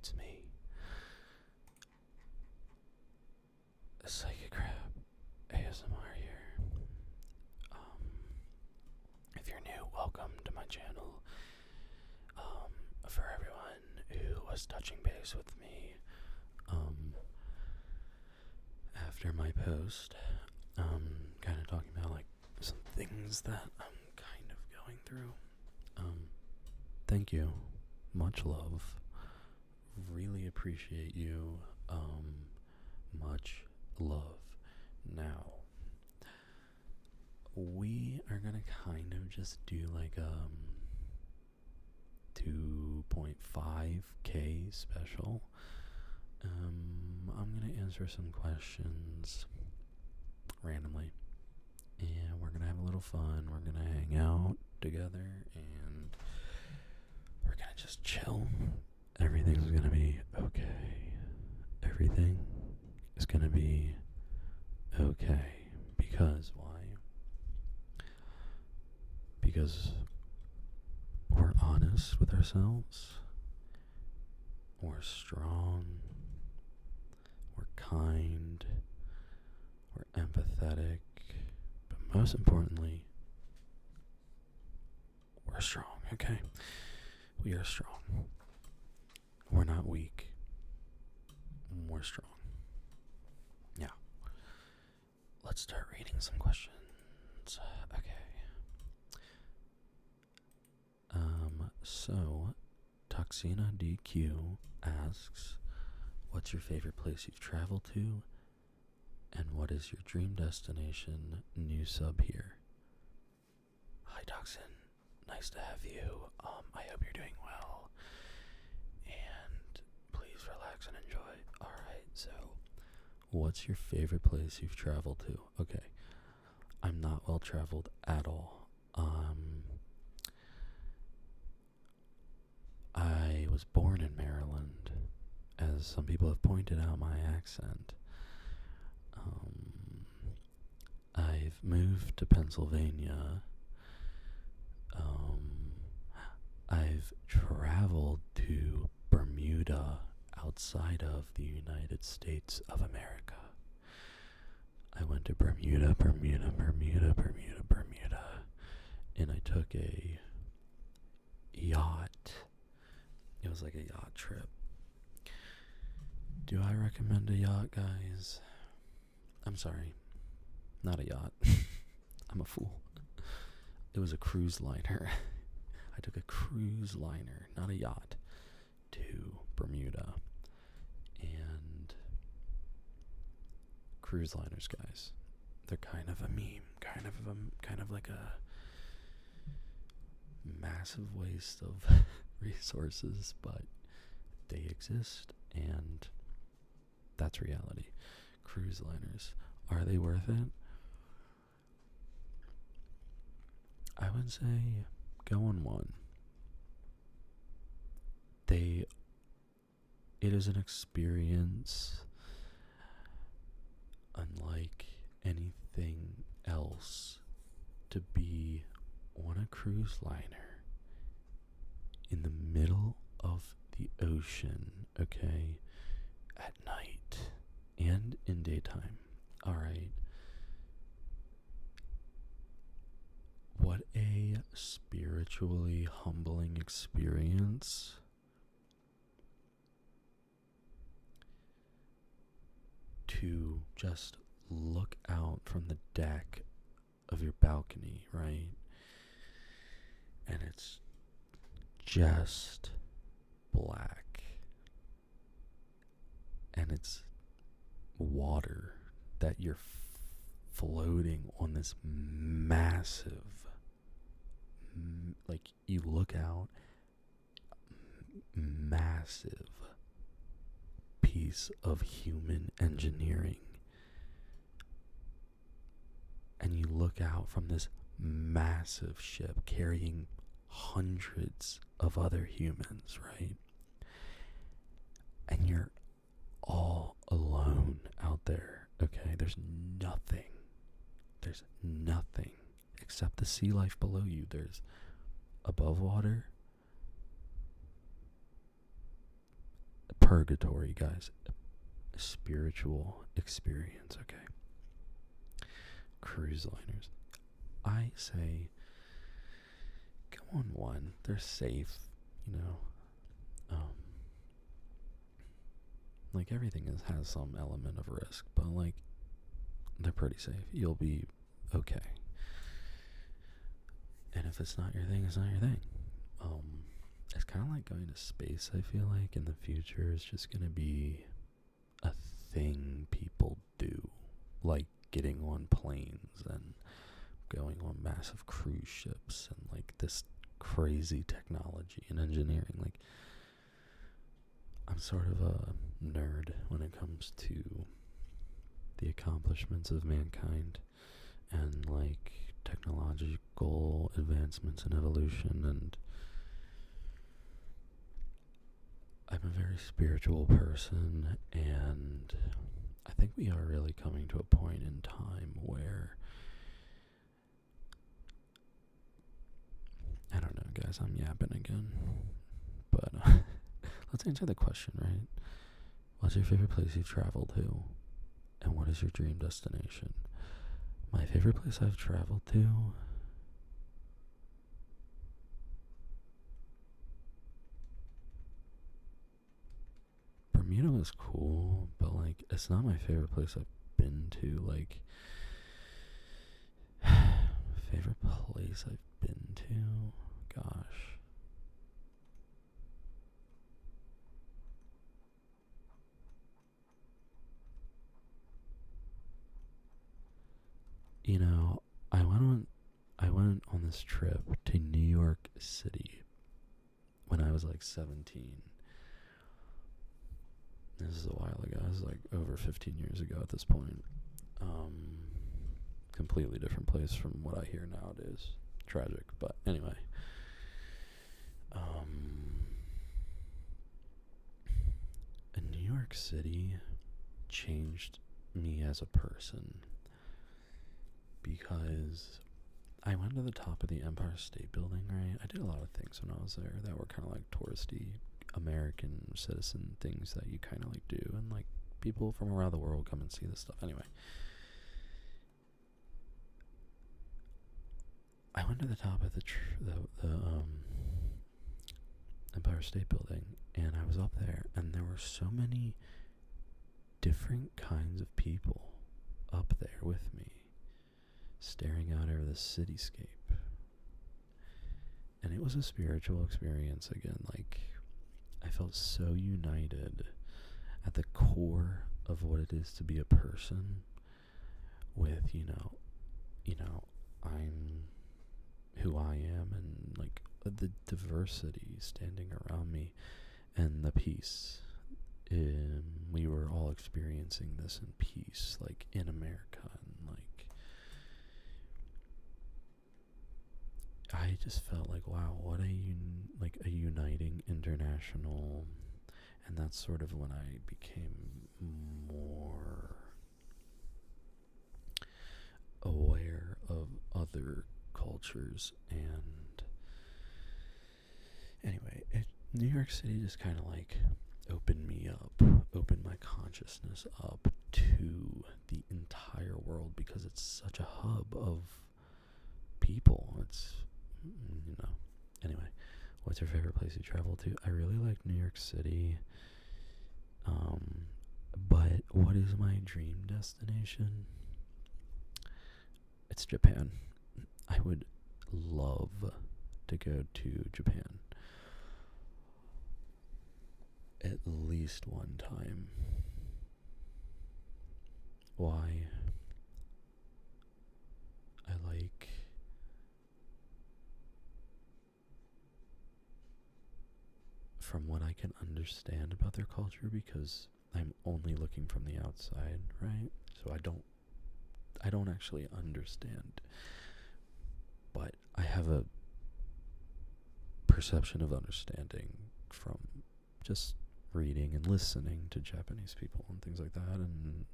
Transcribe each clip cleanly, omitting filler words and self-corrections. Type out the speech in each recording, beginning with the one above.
it's me, psycrab ASMR here. If you're new, welcome to my channel. For everyone who was touching base with me, after my post, kind of talking about like some things that I'm kind of going through. Thank you. Much love. Really appreciate you. Much love. Now, we are gonna kind of just do like 2.5K special. I'm gonna answer some questions randomly, and we're gonna have a little fun. We're gonna hang out together, and we're gonna just chill. Everything's gonna be okay. Everything is gonna be okay. Because why? Because we're honest with ourselves. We're strong. We're kind. We're empathetic. But most importantly, we're strong, okay? We are strong. We're not weak. We're strong. Yeah. Let's start reading some questions. Okay. So, Toxina DQ asks, what's your favorite place you've traveled to? And what is your dream destination? New sub here. Hi, Toxin. Nice to have you. I hope you're doing well. And please relax and enjoy. Alright, so what's your favorite place you've traveled to? Okay. I'm not well traveled at all. I was born in Maryland, as some people have pointed out my accent. I've moved to Pennsylvania. I've traveled to Bermuda outside of the United States of America. I went to Bermuda, and I took a yacht. It was like a yacht trip. Do I recommend a yacht, guys? I'm sorry. Not a yacht. I'm a fool. It was a cruise liner. I took a cruise liner, not a yacht, to Bermuda. And cruise liners, guys, they're kind of a meme, kind of like a massive waste of resources, but they exist, and that's reality. Cruise liners, are they worth it? I would say go on one. It is an experience unlike anything else to be on a cruise liner in the middle of the ocean, okay, at night and in daytime. Alright. What a spiritually humbling experience. To just look out from the deck of your balcony, right? And it's just black. And it's water that you're floating on this massive, like you look out, massive piece of human engineering, and you look out from this massive ship carrying hundreds of other humans, right? And you're all alone out there, okay? There's nothing except the sea life below you. There's above water purgatory, guys. A spiritual experience, okay? Cruise liners. I say go on one. They're safe, you know. Like everything has some element of risk, but like they're pretty safe. You'll be okay. And if it's not your thing, it's not your thing. It's kind of like going to space. I feel like in the future, it's just gonna be a thing people do, like getting on planes and going on massive cruise ships and like this crazy technology and engineering. Like, I'm sort of a nerd when it comes to the accomplishments of mankind and like technological advancements and evolution, and I'm a very spiritual person, and I think we are really coming to a point in time where, I don't know, guys, I'm yapping again, but let's answer the question, right? What's your favorite place you've traveled to, and what is your dream destination? My favorite place I've traveled to, Bermuda was cool, but like it's not my favorite place I've been to. Like, favorite place I've been to, gosh. You know, I went on this trip to New York City when I was like 17. This is a while ago. This is like over 15 years ago at this point. Completely different place from what I hear nowadays. Tragic, but anyway. And New York City changed me as a person because I went to the top of the Empire State Building, right? I did a lot of things when I was there that were kind of like touristy American citizen things that you kind of like do, and like people from around the world come and see this stuff. Anyway, I went to the top of the Empire State Building, and I was up there, and there were so many different kinds of people up there with me, staring out over the cityscape. And it was a spiritual experience again. Like, I felt so united at the core of what it is to be a person with, you know, I'm who I am, and like the diversity standing around me and the peace. We were all experiencing this in peace, like in America, and like I just felt like, wow, what a uniting international. And that's sort of when I became more aware of other cultures. And anyway, New York City just kind of like opened me up, opened my consciousness up to the entire world, because it's such a hub of people. It's, anyway, what's your favorite place you traveled to? I really like New York City. But what is my dream destination? It's Japan. I would love to go to Japan at least one time. Why? I like from what I can understand about their culture, because I'm only looking from the outside, right? So I don't actually understand, but I have a perception of understanding from just reading and listening to Japanese people and things like that, and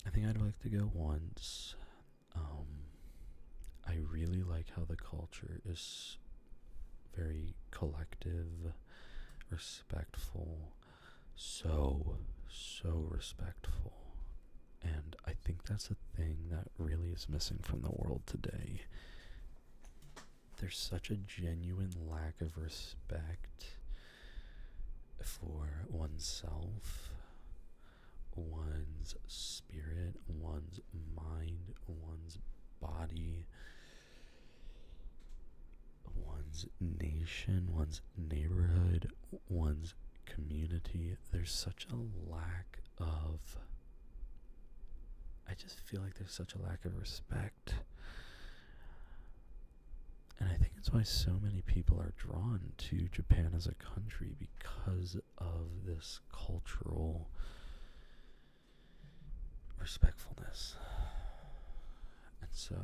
I think I'd like to go once. I really like how the culture is very collective, respectful, so respectful. And I think that's a thing that really is missing from the world today. There's such a genuine lack of respect for oneself, one's spirit, one's mind, one's body, one's nation, one's neighborhood, one's community. There's such a lack of, I just feel like there's such a lack of respect. And I think it's why so many people are drawn to Japan as a country, because of this cultural respectfulness. And so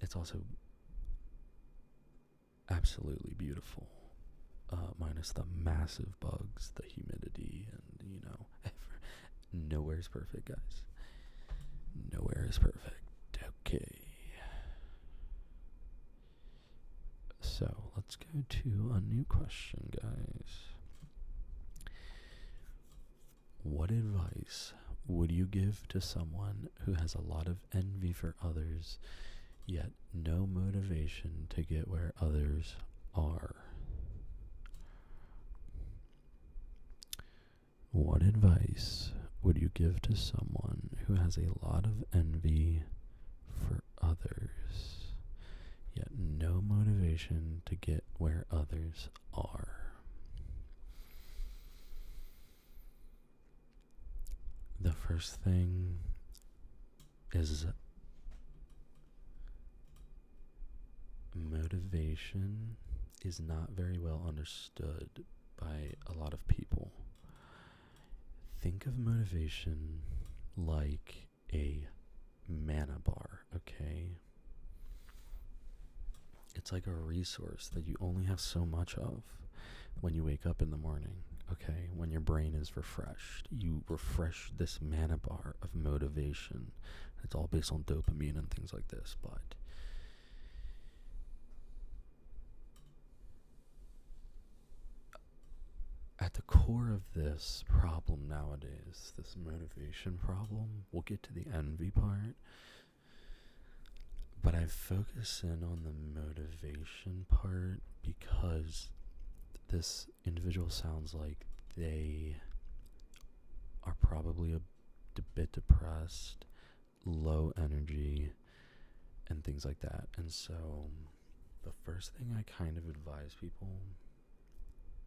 it's also absolutely beautiful, minus the massive bugs, the humidity, and nowhere's perfect, guys. Nowhere is perfect. Okay. So let's go to a new question, guys. What advice would you give to someone who has a lot of envy for others, yet no motivation to get where others are? What advice would you give to someone who has a lot of envy for others, yet no motivation to get where others are? The first thing is motivation is not very well understood by a lot of people. Think of motivation like a mana bar, okay? It's like a resource that you only have so much of when you wake up in the morning, okay? When your brain is refreshed, you refresh this mana bar of motivation. It's all based on dopamine and things like this, but at the core of this problem nowadays, this motivation problem, we'll get to the envy part, but I focus in on the motivation part because this individual sounds like they are probably a bit depressed, low energy, and things like that. And so the first thing I kind of advise people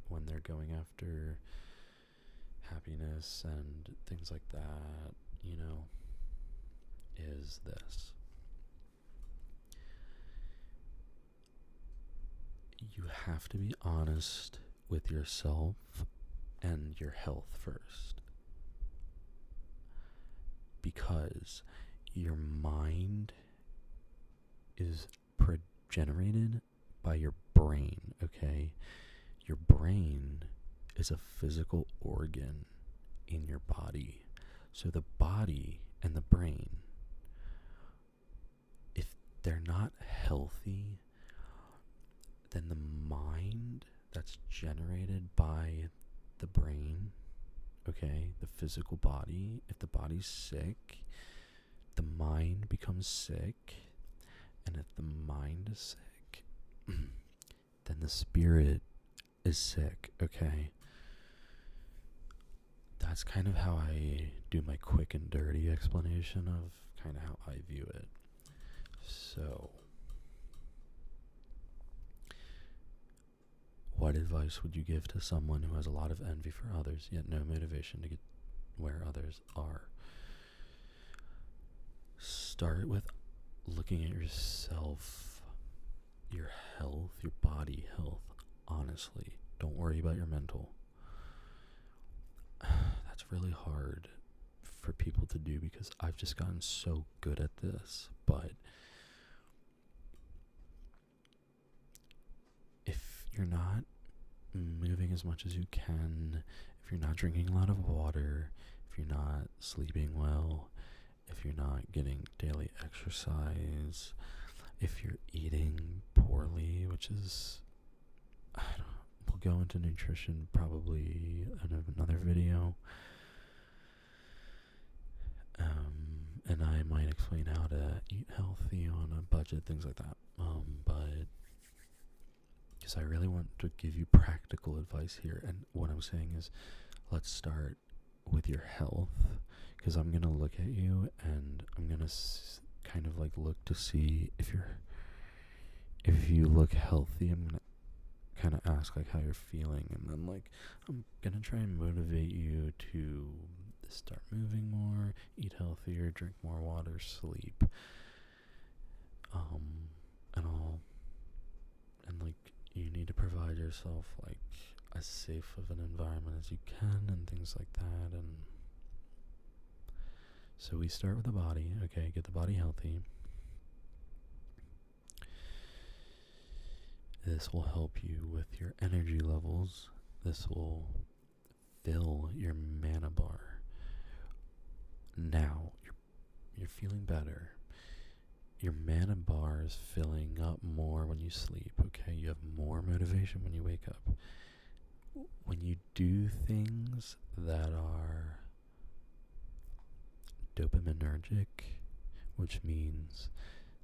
when they're going after happiness and things like that, is this. You have to be honest with yourself and your health first, because your mind is generated by your brain, okay? Your brain is a physical organ in your body. So the body and the brain, if they're not healthy, then the mind that's generated by the brain, okay, the physical body, if the body's sick, the mind becomes sick. And if the mind is sick, then the spirit is sick, okay? That's kind of how I do my quick and dirty explanation of kind of how I view it. So, what advice would you give to someone who has a lot of envy for others, yet no motivation to get where others are? Start with looking at yourself, your health, your body health, honestly. Don't worry about your mental. That's really hard for people to do because I've just gotten so good at this. But if you're not moving as much as you can, if you're not drinking a lot of water, if you're not sleeping well, if you're not getting daily exercise, if you're eating poorly, which is, we'll go into nutrition probably in another video. And I might explain how to eat healthy on a budget, things like that. But because I really want to give you practical advice here, and what I'm saying is, let's start with your health, because I'm gonna look at you and I'm gonna kind of like look to see if you look healthy. I'm gonna kind of ask like how you're feeling, and then like I'm gonna try and motivate you to start moving more, eat healthier, drink more water, sleep, and like you need to provide yourself like as safe of an environment as you can and things like that. And so we start with the body. Okay, get the body healthy. This will help you with your energy levels. This will fill your mana bar. Now you're feeling better. Your mana bar is filling up more when you sleep. Okay, you have more motivation when you wake up. When you do things that are dopaminergic, which means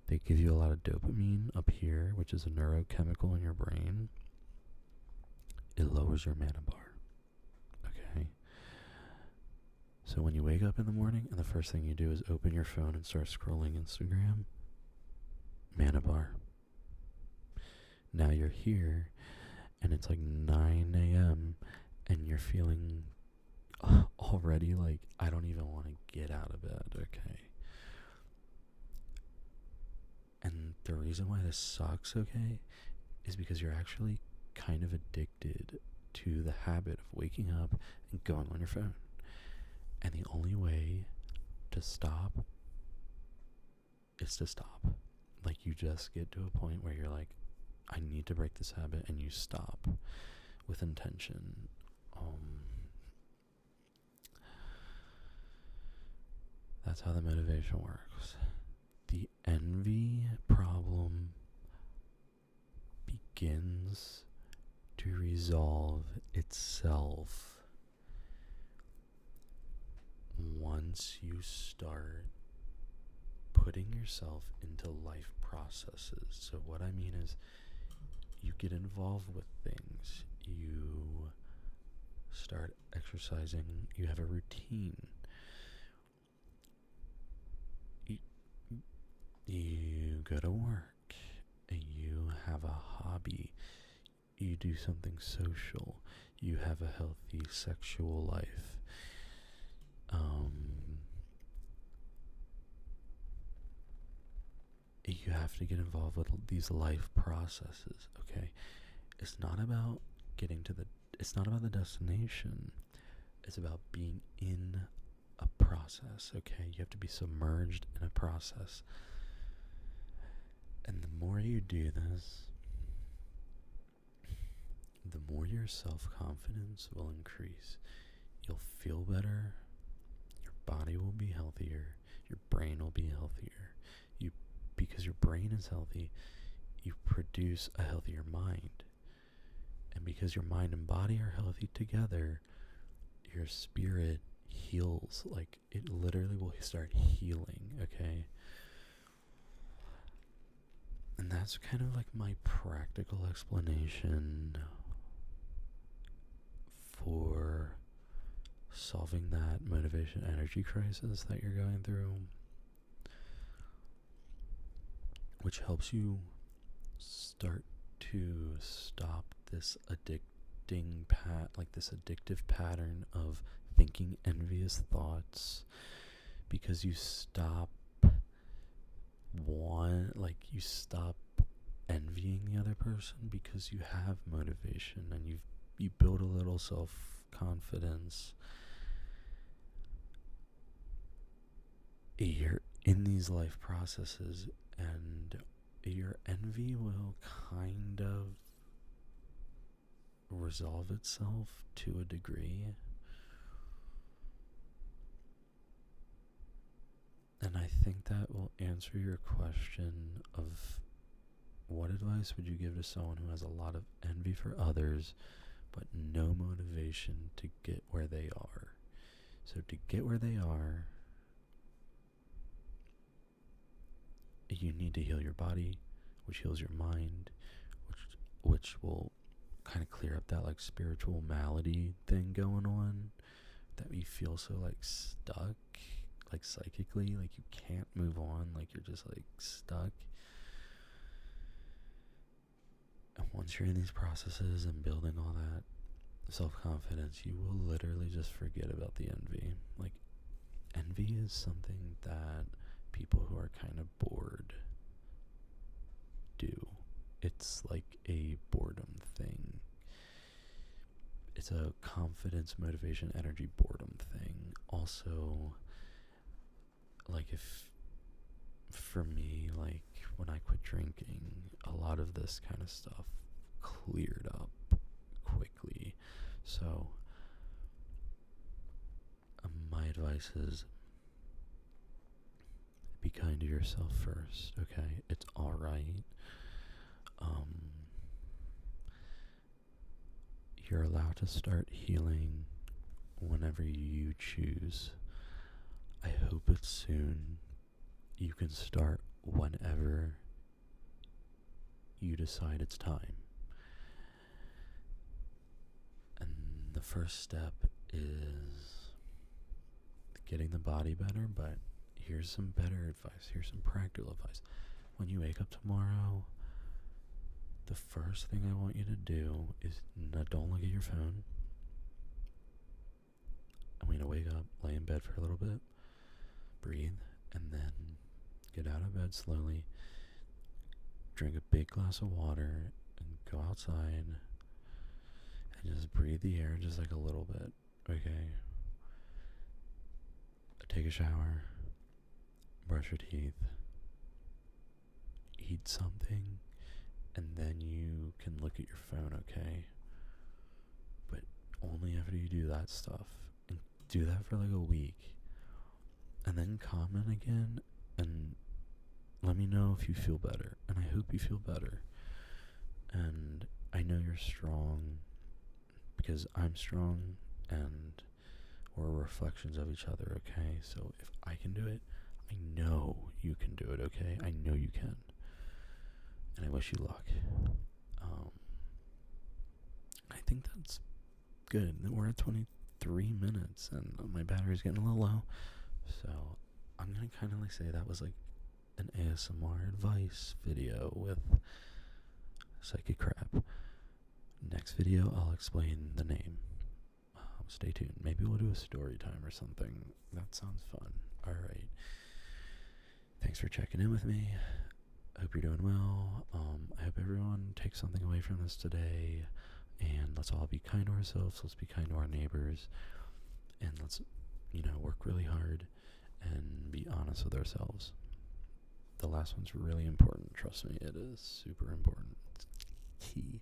they give you a lot of dopamine up here, which is a neurochemical in your brain, it lowers your mana bar. Okay? So when you wake up in the morning and the first thing you do is open your phone and start scrolling Instagram, mana bar. Now you're here and it's like 9 a.m. and you're feeling already like, I don't even want to get out of bed, okay? And the reason why this sucks, okay, is because you're actually kind of addicted to the habit of waking up and going on your phone. And the only way to stop is to stop. Like, you just get to a point where you're like, I need to break this habit, and you stop with intention. That's how the motivation works. The envy problem begins to resolve itself once you start putting yourself into life processes. So what I mean is, you get involved with things, you start exercising, you have a routine, you go to work, you have a hobby, you do something social, you have a healthy sexual life. You have to get involved with these life processes, okay? It's not about it's not about the destination. It's about being in a process, okay? You have to be submerged in a process. And the more you do this, the more your self-confidence will increase. You'll feel better, your body will be healthier, your brain will be healthier. Because your brain is healthy, you produce a healthier mind. And because your mind and body are healthy together, your spirit heals. Like, it literally will start healing, okay? And that's kind of like my practical explanation for solving that motivation energy crisis that you're going through, which helps you start to stop this this addictive pattern of thinking envious thoughts, because you stop you stop envying the other person because you have motivation and you build a little self-confidence. You're in these life processes, and your envy will kind of resolve itself to a degree. And I think that will answer your question of what advice would you give to someone who has a lot of envy for others, but no motivation to get where they are. So to get where they are, you need to heal your body, which heals your mind, which will kind of clear up that like spiritual malady thing going on, that we feel so like stuck, like psychically, like you can't move on, like you're just like stuck. And once you're in these processes and building all that self-confidence, you will literally just forget about the envy. Like, envy is something that people who are kind of bored do. It's like a boredom thing. It's a confidence, motivation, energy, boredom thing. Also, like, if for me, like when I quit drinking, a lot of this kind of stuff cleared up quickly. So my advice is be kind to yourself first, okay? It's alright. You're allowed to start healing whenever you choose. I hope it's soon. You can start whenever you decide it's time. And the first step is getting the body better, but here's some better advice. Here's some practical advice. When you wake up tomorrow, the first thing I want you to do is don't look at your phone. I'm going to wake up, lay in bed for a little bit, breathe, and then get out of bed slowly, drink a big glass of water, and go outside and just breathe the air just like a little bit, okay? Take a shower, brush your teeth, eat something, and then you can look at your phone, okay? But only after you do that stuff. And do that for like a week. And then comment again and let me know if you feel better. And I hope you feel better. And I know you're strong because I'm strong, and we're reflections of each other, okay? So if I can do it, I know you can do it, okay? I know you can. And I wish you luck. I think that's good. We're at 23 minutes and my battery's getting a little low. So I'm going to kind of like say that was like an ASMR advice video with psycrab. Next video, I'll explain the name. Stay tuned. Maybe we'll do a story time or something. That sounds fun. All right. Thanks for checking in with me. I hope you're doing well. I hope everyone takes something away from this today, and let's all be kind to ourselves. Let's be kind to our neighbors, and let's, work really hard and be honest with ourselves. The last one's really important. Trust me, it is super important. It's key.